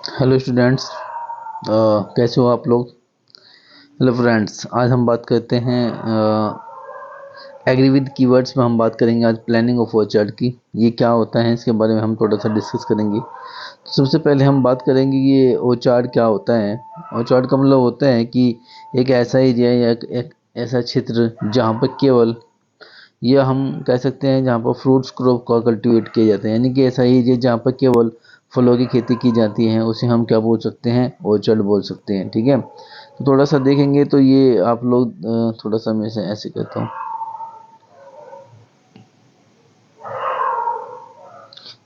Hello students, कैसे हो आप लोग। हेलो फ्रेंड्स, आज हम बात करते हैं एग्री विद कीवर्ड्स में। हम बात करेंगे आज प्लानिंग ऑफ ओचार्ट की। ये क्या होता है इसके बारे में हम थोड़ा सा डिस्कस करेंगे। तो सबसे पहले हम बात करेंगे कि ये ओचार्ट क्या होता है। ओचार्ट का मतलब होता है कि एक ऐसा एरिया या एक ऐसा क्षेत्र जहाँ पर केवल, या हम कह सकते हैं जहाँ पर फ्रूट्स क्रॉप का कल्टीवेट किया जाता है, यानी कि ऐसा एरिया जहाँ पर केवल फलों की खेती की जाती है, उसे हम क्या बोल सकते हैं, ऑर्चर्ड बोल सकते हैं। ठीक है, तो थोड़ा सा देखेंगे तो ये आप लोग थोड़ा सा मैं से ऐसे कहता हूँ।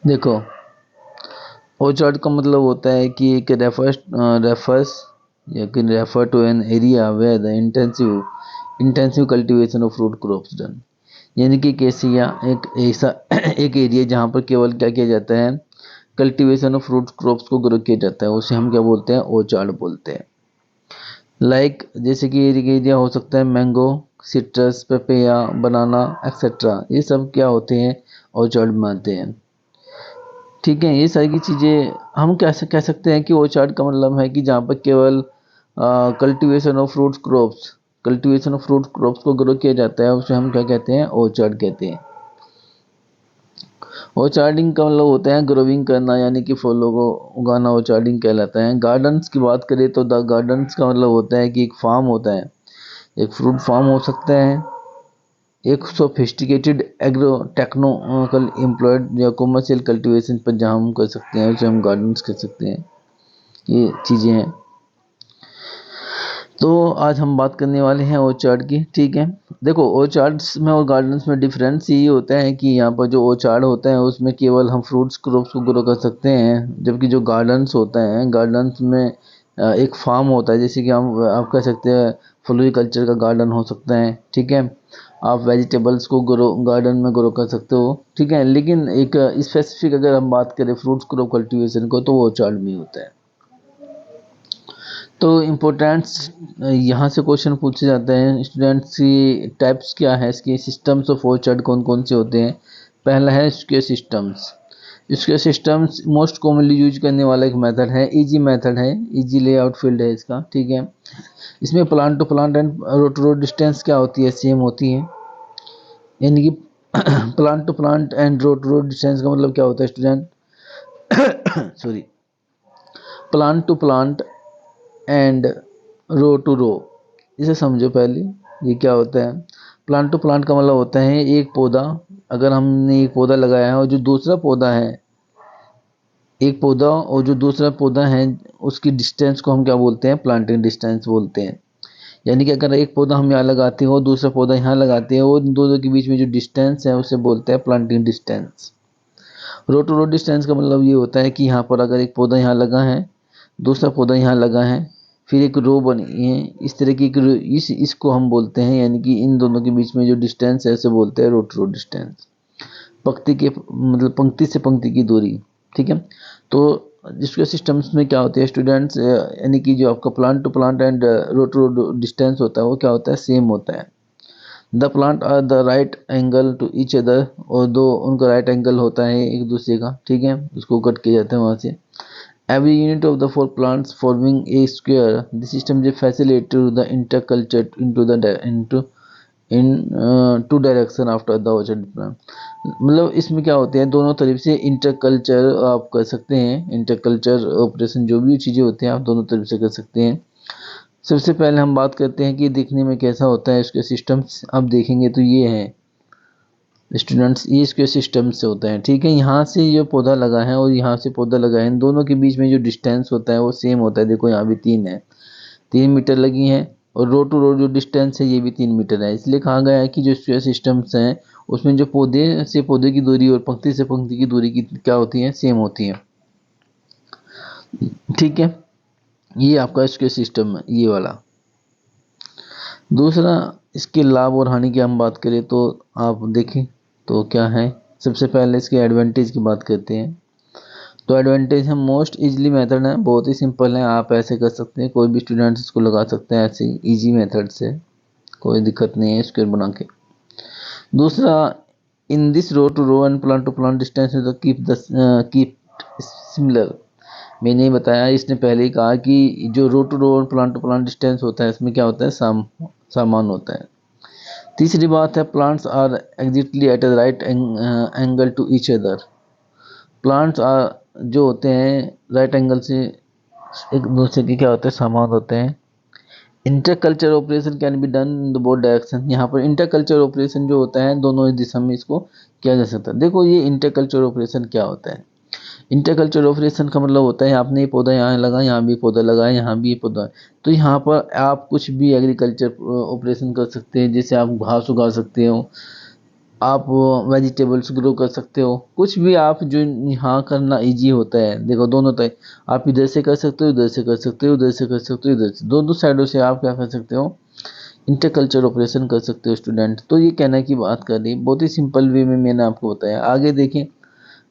देखो, ऑर्चर्ड का मतलब होता है कि एक रेफर्स या कि refer to an area where the intensive cultivation of fruit crops done, यानी कि कैसे या एक ऐसा एक एरिया जहाँ पर केवल क्या किया जाता है, कल्टीवेशन ऑफ फ्रूट क्रॉप्स को ग्रो किया जाता है, उसे हम क्या बोलते हैं, ऑर्चर्ड बोलते हैं। जैसे कि एरिया हो सकता है मैंगो, सिट्रस, पेपया, बनाना एक्सेट्रा, ये सब क्या होते हैं, ऑर्चर्ड में आते हैं। ठीक है, ये सारी चीज़ें हम कैसे कह सकते हैं कि ऑर्चर्ड का मतलब है कि जहाँ पर केवल कल्टीवेशन ऑफ फ्रूट क्रॉप्स को ग्रो किया जाता है, उसे हम क्या कहते हैं, ऑर्चर्ड कहते हैं। ऑर्चर्डिंग का मतलब होता है ग्रोविंग करना, यानी कि फलों को उगाना ऑर्चर्डिंग कहलाता है। गार्डन्स की बात करें तो द गार्डन्स का मतलब होता है कि एक फार्म होता है, एक फ्रूट फार्म हो सकता है, एक सोफिस्टिकेटेड एग्रो टेक्निकल एम्प्लॉयड या कमर्शियल कल्टीवेशन पर जहाँ हम कर सकते हैं, उसे हम गार्डन्स कह सकते हैं। ये चीज़ें हैं। तो आज हम बात करने वाले हैं ऑर्चर्ड की। ठीक है, देखो ऑर्चर्ड्स में और गार्डन्स में डिफरेंस ये होता है कि यहाँ पर जो ऑर्चर्ड होता है उसमें केवल हम फ्रूट्स क्रॉप्स को ग्रो कर सकते हैं, जबकि जो गार्डन्स होता है, गार्डन्स में एक फार्म होता है, जैसे कि हम आप कह सकते हैं फ्लोरिकल्चर का गार्डन हो सकता है। ठीक है, आप वेजिटेबल्स को ग्रो गार्डन में ग्रो कर सकते हो। ठीक है, लेकिन एक स्पेसिफिक अगर हम बात करें फ्रूट्स क्रॉप कल्टीवेशन को, तो वो ऑर्चर्ड में होता है। तो इम्पोर्टेंट्स यहाँ से क्वेश्चन पूछे जाते हैं स्टूडेंट्स की, टाइप्स क्या है इसके, सिस्टम्स ऑफ ऑर्चर्ड कौन कौन से होते हैं। पहला है square systems. Square systems most commonly use करने वाला एक मेथड है, इजी मेथड है, इजी लेआउट फील्ड है इसका। ठीक है, इसमें plant to plant and row to row distance क्या होती है, सेम होती है, यानी कि plant to plant and row to row distance का मतलब क्या होता है student, sorry, plant to plant and row to row, इसे समझो पहले। ये क्या होता है, प्लांट टू प्लांट का मतलब होता है एक पौधा, अगर हमने एक पौधा लगाया है और जो दूसरा पौधा है, एक पौधा और जो दूसरा पौधा है, उसकी डिस्टेंस को हम क्या बोलते हैं, प्लांटिंग डिस्टेंस बोलते हैं। यानी कि अगर एक पौधा हम यहाँ लगाते हो, दूसरा पौधा यहाँ लगाते हैं, वो दोनों के बीच में जो डिस्टेंस है उसे बोलते हैं planting distance. Row to row distance का मतलब ये होता है कि यहाँ पर अगर एक पौधा यहाँ लगा है, दूसरा पौधा यहाँ लगा है, फिर एक रो बनी है, इस तरह की एक इसको हम बोलते हैं, यानी कि इन दोनों के बीच में जो डिस्टेंस है उसे बोलते हैं रो टू रो डिस्टेंस। पंक्ति के मतलब पंक्ति से पंक्ति की दूरी। ठीक है, तो जिसके सिस्टम्स में क्या होते हैं स्टूडेंट्स, यानी कि जो आपका plant to plant and row to row distance होता है वो क्या होता है, सेम होता है। The plant are the right angle to each other, और दो उनका राइट एंगल होता है एक दूसरे का। ठीक है, उसको कट किया जाता है वहाँ से। Every unit of the four plants forming a square, the system is facilitated to the interculture into the into in two direction after the orchard plant। मतलब इसमें क्या होते हैं, दोनों तरफ से इंटरकल्चर आप कर सकते हैं, इंटरकल्चर ऑपरेशन जो भी चीज़ें होते हैं आप दोनों तरफ से कर सकते हैं। सबसे पहले हम बात करते हैं कि दिखने में कैसा होता है इसके सिस्टम्स। अब देखेंगे तो ये है स्टूडेंट्स, ये इसके सिस्टम से होता है। ठीक है, यहाँ से जो पौधा लगा है और यहाँ से पौधा लगा है, इन दोनों के बीच में जो डिस्टेंस होता है वो सेम होता है। देखो यहाँ भी 3 है, 3 मीटर लगी है, और रो टू रो जो डिस्टेंस है ये भी 3 मीटर है। इसलिए कहा गया है कि जो स्क्वायर सिस्टम्स हैं उसमें जो पौधे से पौधे की दूरी और पंक्ति से पंक्ति की दूरी की क्या होती है, सेम होती है। ठीक है, ये आपका स्क्वायर सिस्टम है ये वाला। दूसरा, इसके लाभ और हानि की हम बात करें तो आप देखें तो क्या है, सबसे पहले इसके एडवांटेज की बात करते हैं। तो एडवांटेज है मोस्ट इजीली मेथड है, बहुत ही सिंपल है, आप ऐसे कर सकते हैं, कोई भी स्टूडेंट इसको लगा सकते हैं ऐसे इजी मेथड से, कोई दिक्कत नहीं है स्क्वायर बना के। दूसरा, in this row to row and plant to plant distance keep similar, मैंने बताया, इसने पहले ही कहा कि जो रो टू रो और प्लांट टू प्लांट डिस्टेंस होता है इसमें क्या होता है, समान होता है। तीसरी बात है plants are exactly at a right angle to each other. Plants are जो होते हैं राइट एंगल से एक दूसरे के क्या होते हैं, समान होते हैं। Interculture operation can be done in the both direction. यहाँ पर इंटरकल्चर ऑपरेशन जो होता है दोनों ही दिशा में इसको किया जा सकता है। देखो ये इंटरकल्चर ऑपरेशन क्या होता है। इंटरकल्चर ऑपरेशन का मतलब होता है आपने ये पौधा यहाँ लगा, यहाँ भी पौधा लगाया, यहाँ भी ये पौधा, तो यहाँ पर आप कुछ भी एग्रीकल्चर ऑपरेशन कर सकते हैं। जैसे आप घास उगा सकते हो, आप वेजिटेबल्स ग्रो कर सकते हो, कुछ भी आप जो यहाँ करना इजी होता है। देखो दोनों तरह आप इधर से कर सकते हो, इधर से कर सकते हो, उधर से कर सकते हो, इधर से, दोनों साइडों से आप क्या कर सकते हो, इंटरकल्चर ऑपरेशन कर सकते हो स्टूडेंट। तो ये कहने की बात कर दी, बहुत ही सिंपल वे में मैंने आपको बताया। आगे देखें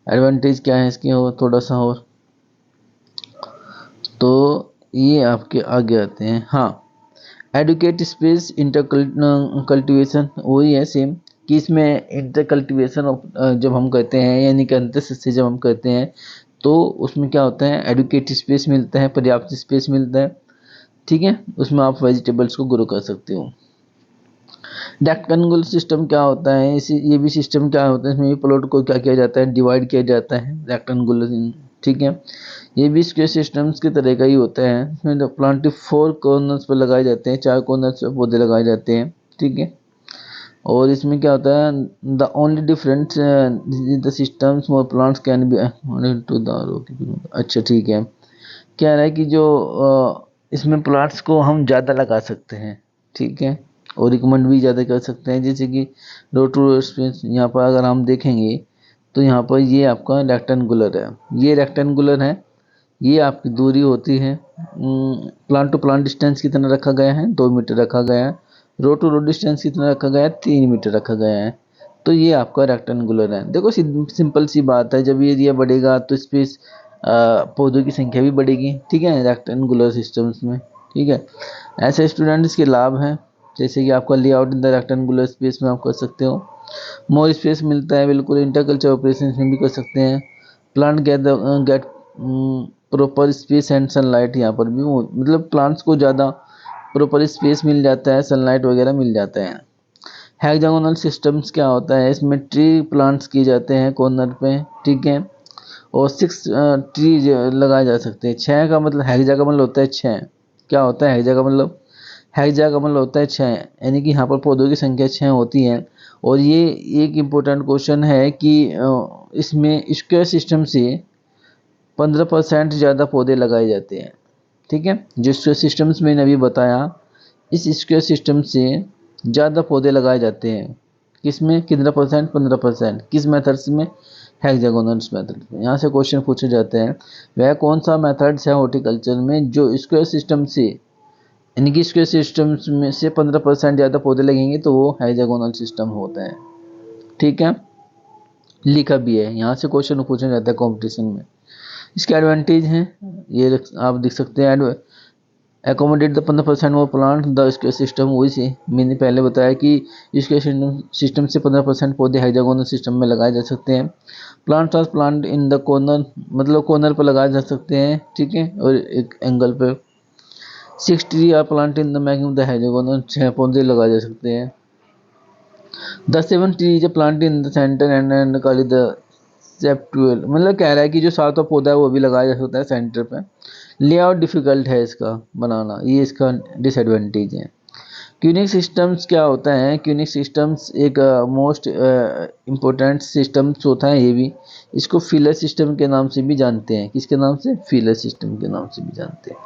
एडवांटेज क्या है इसके, और थोड़ा सा और, तो ये आपके आगे आते हैं। हाँ, एडुकेट स्पेस इंटर कल्टिवेशन वही है सेम, कि इसमें इंटर कल्टिवेशन जब हम करते हैं यानी कि अंतर से जब हम करते हैं तो उसमें क्या होता है, एडुकेट स्पेस मिलता है, पर्याप्त स्पेस मिलता है, ठीक है। उसमें आप वेजिटेबल्स को ग्रो कर सकते हो। रेक्टेंगुलर सिस्टम क्या होता है, इसी ये भी सिस्टम क्या होता है, इसमें भी प्लॉट को क्या किया जाता है, डिवाइड किया जाता है रेक्टेंगुलर, ठीक है। ये भी स्क्वायर सिस्टम्स की तरह का ही होता है। इसमें प्लांट 4 कॉर्नर्स पर लगाए जाते हैं, 4 कॉर्नर्स पर पौधे लगाए जाते हैं, ठीक है। और इसमें क्या होता है, the only difference the systems more plants can be to the, अच्छा ठीक है। क्या रहा है कि जो इसमें प्लांट्स को हम ज़्यादा लगा सकते हैं, ठीक है, और रिकमेंड भी ज़्यादा कर सकते हैं। जैसे कि रो टू रो स्पेस, यहाँ पर अगर हम देखेंगे तो यहाँ पर ये आपका रेक्टेंगुलर है, ये रेक्टेंगुलर है, ये आपकी दूरी होती है प्लांट टू प्लांट डिस्टेंस कितना रखा गया है, 2 मीटर रखा गया है। रो टू रो डिस्टेंस कितना रखा गया है, 3 मीटर रखा गया है। तो ये आपका रेक्टेंगुलर है। देखो सिंपल सी बात है, जब ये एरिया बढ़ेगा तो स्पेस पौधों की संख्या भी बढ़ेगी, ठीक है, रेक्टेंगुलर सिस्टम्स में, ठीक है। ऐसे स्टूडेंट्स के लाभ हैं, जैसे कि आपका layout in the rectangular space में आप कर सकते हो, मोर स्पेस मिलता है, बिल्कुल इंटरकल्चर ऑपरेशन में भी कर सकते हैं। Plant get proper space and sunlight, यहाँ पर भी मतलब प्लांट्स को ज़्यादा प्रॉपर स्पेस मिल जाता है, सनलाइट वगैरह मिल जाता है। हेक्सागोनल सिस्टम्स क्या होता है, इसमें ट्री प्लांट्स किए जाते हैं कॉर्नर पे, ठीक है, और 6 ट्री लगाए जा सकते हैं। 6 का मतलब हेक्सा का मतलब होता है 6, क्या होता है हेक्सा का मतलब, हेक्सा का मतलब होता है 6, यानी कि यहाँ पर पौधों की संख्या 6 होती है। और ये एक इम्पोर्टेंट क्वेश्चन है कि इसमें स्क्वायर सिस्टम से 15% ज़्यादा पौधे लगाए जाते हैं, ठीक है। जो स्क्वायर सिस्टम्स मैंने अभी बताया, इस स्क्वायर सिस्टम से ज़्यादा पौधे लगाए जाते हैं, किसमें, कितना परसेंट, 15%, किस मेथड्स में, हेक्सागोनल्स मेथड में। यहाँ से क्वेश्चन पूछे जाते हैं, वह कौन सा मेथड्स है हॉर्टिकल्चर में जो स्क्वायर सिस्टम से, यानी कि स्क्वायर सिस्टम्स में से 15% ज़्यादा पौधे लगेंगे तो वो हेक्सागोनल सिस्टम होता है, ठीक है। लिखा भी है, यहाँ से क्वेश्चन पूछा जाता है कंपटीशन में। इसके एडवांटेज हैं, ये आप देख सकते हैं, एकोमोडेट द 15% वो प्लांट द स्क्वायर सिस्टम, वही से मैंने पहले बताया कि स्क्वायर सिस्टम से 15% पौधे हेक्सागोनल सिस्टम में लगाए जा सकते हैं। Plant are plant in the corner, मतलब कॉर्नर पर लगाए जा सकते हैं, ठीक है, और एक एंगल पे। 6 tree are plant in the maximum the hexagonal, 6 पौधे लगाए जा सकते हैं। The 7 tree is plant in the centre and call the septuple, मतलब कह रहा है कि जो 7वां पौधा है वो भी लगाया जा सकता है सेंटर पे। लेआउट डिफिकल्ट है इसका बनाना, ये इसका डिसएडवांटेज है। क्यूनिक सिस्टम्स क्या होता है, क्यूनिक सिस्टम्स एक मोस्ट इम्पोर्टेंट सिस्टम्स होता है ये भी। इसको फिलर सिस्टम के नाम से भी जानते हैं, किसके नाम से, फिलर सिस्टम के नाम से भी जानते हैं।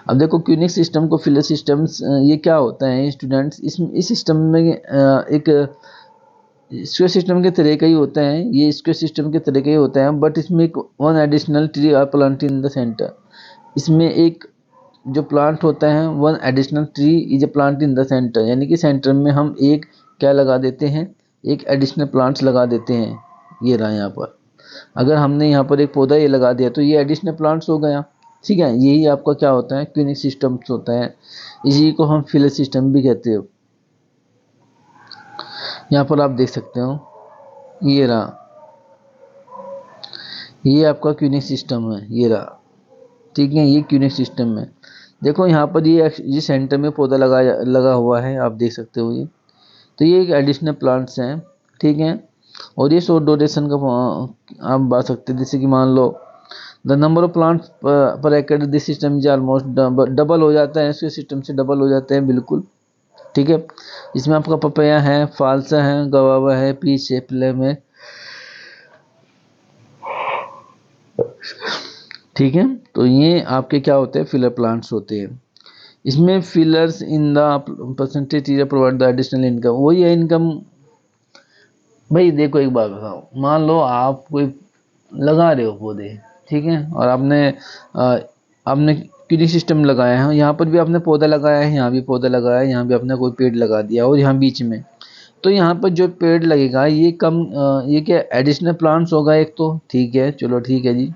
अब देखो क्यूनिक सिस्टम को फिलर सिस्टम्स ये क्या होता है स्टूडेंट्स, इस सिस्टम में एक स्क्वायर सिस्टम के तरह का ही होता है, ये स्क्वायर सिस्टम के तरह का ही होता है, बट इसमें एक one additional tree are plant in the centre. इसमें एक जो प्लांट होता है, one additional tree is a plant in the centre, यानी कि सेंटर में हम एक क्या लगा देते हैं, एक एडिशनल प्लांट्स लगा देते हैं। ये रहा यहाँ पर, अगर हमने यहाँ पर एक पौधा ये लगा दिया तो ये एडिशनल प्लांट्स हो गया, ठीक है। यही आपका क्या होता है, क्यूनिक सिस्टम्स होता है, इसी को हम फिलर सिस्टम भी कहते हो। यहाँ पर आप देख सकते हो, ये रहा, ये आपका क्यूनिक सिस्टम है, ये रहा, ठीक है। ये क्यूनिक सिस्टम है। देखो यहाँ पर ये सेंटर में पौधा लगा हुआ है, आप देख सकते हो ये। तो ये एक एडिशनल प्लांट्स हैं, ठीक है। और ये शॉर्ट ड्यूरेशन का आप बात सकते हैं, जैसे कि मान लो द नंबर ऑफ प्लांट्स पर एकड़ this system is almost double हो जाता है, इसके सिस्टम से डबल हो जाते हैं बिल्कुल, ठीक है। इसमें आपका पपैया है, फालसा है, गवावा है, पीच है, प्लम है, ठीक है। तो ये आपके क्या होते हैं, फिलर प्लांट्स होते हैं। इसमें fillers in the percentage provide the additional income, वही है इनकम। भाई देखो एक बात बताओ, मान लो आप कोई लगा रहे हो पौधे, ठीक है, और आपने क्यूनिक सिस्टम लगाया है, यहाँ पर भी आपने पौधा लगाया है, यहाँ भी पौधा लगाया है, यहाँ भी आपने कोई पेड़ लगा दिया और यहाँ बीच में, तो यहाँ पर जो पेड़ लगेगा ये ये क्या एडिशनल प्लांट्स होगा एक तो, ठीक है, चलो ठीक है जी।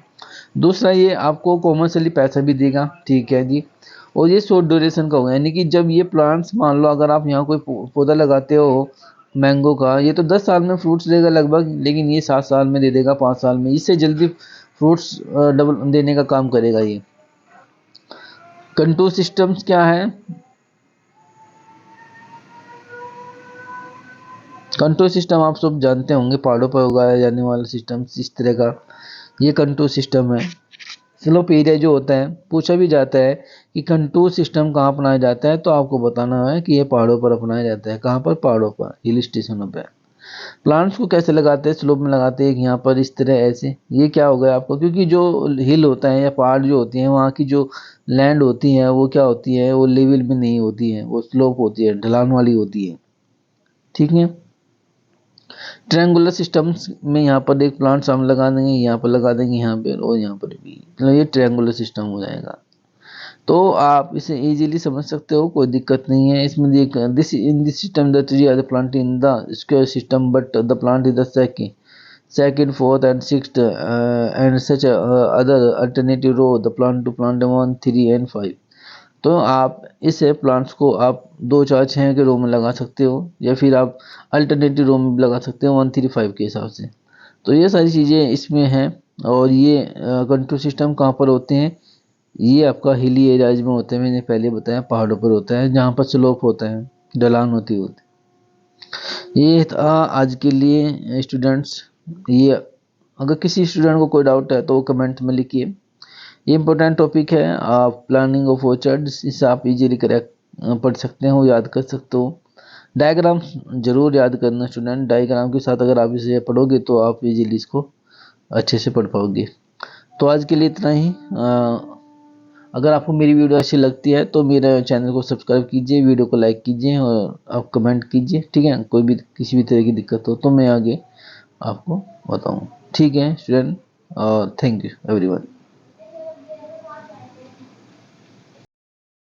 दूसरा ये आपको कॉमर्शियली पैसा भी देगा, ठीक है जी। और ये शॉर्ट ड्यूरेशन का होगा, यानी कि जब ये प्लांट्स, मान लो अगर आप यहाँ कोई पौधा लगाते हो मैंगो का, ये तो 10 साल में फ्रूट्स देगा लगभग, लेकिन ये 7 साल में दे देगा, 5 साल में, इससे जल्दी फ्रूट्स डबल देने का काम करेगा ये। कंटूर सिस्टम्स क्या है? कंटूर सिस्टम आप सब जानते होंगे, पहाड़ों पर उगाया जाने वाला सिस्टम इस तरह का ये कंटूर सिस्टम है। स्लोप एरिया जो होता है, पूछा भी जाता है कि कंटूर सिस्टम कहाँ अपनाया जाता है, तो आपको बताना है कि ये पहाड़ों पर अपनाया जाता है। कहाँ पर? पहाड़ों पर, हिल स्टेशनों पर। प्लांट्स को कैसे लगाते हैं? स्लोप में लगाते हैं, यहाँ पर इस तरह ऐसे। ये क्या हो गया आपको, क्योंकि जो हिल होता है या पहाड़ जो होती हैं, वहाँ की जो लैंड होती है वो क्या होती है, वो लेवल में नहीं होती है, वो स्लोप होती है, ढलान वाली होती है, ठीक है। ट्रायंगुलर सिस्टम्स में यहाँ पर एक प्लांट्स हम लगा देंगे, यहाँ पर लगा देंगे, यहाँ पर और यहाँ पर भी, मतलब ये ट्रायंगुलर सिस्टम हो जाएगा। तो आप इसे इजीली समझ सकते हो, कोई दिक्कत नहीं है इसमें। This in this system the tree are the plant in the square system, but the plant is the second, fourth and sixth and such other alternative row the plant to plant 1, 3 and 5। तो आप इस plants को आप 2, 4, 6 के रो में लगा सकते हो, या फिर आप अल्टरनेटिव रो में लगा सकते हो 1, 3, 5 के हिसाब से। तो ये सारी चीज़ें इसमें हैं। और ये कंट्रोल सिस्टम कहाँ पर होते हैं? ये आपका हिली एरियाज में होते हैं, मैंने पहले बताया, पहाड़ों पर होता है, जहाँ पर स्लोप होता है, ढलान होती होती। ये था आज के लिए स्टूडेंट्स। ये अगर किसी स्टूडेंट को कोई डाउट है तो वो कमेंट में लिखिए। ये इंपॉर्टेंट टॉपिक है, आप प्लानिंग ऑफ ऑर्चर्ड्स, इसे आप इजीली करेक्ट पढ़ सकते हो, याद कर सकते हो। डायग्राम जरूर याद करना स्टूडेंट, डायग्राम के साथ अगर आप इसे पढ़ोगे तो आप इजीली इसको अच्छे से पढ़ पाओगे। तो आज के लिए इतना ही। अगर आपको मेरी वीडियो अच्छी लगती है तो मेरे चैनल को सब्सक्राइब कीजिए, वीडियो को लाइक कीजिए और आप कमेंट कीजिए, ठीक है। कोई भी किसी भी तरह की दिक्कत हो तो मैं आगे आपको बताऊँ, ठीक है स्टूडेंट। और थैंक यू एवरीवन।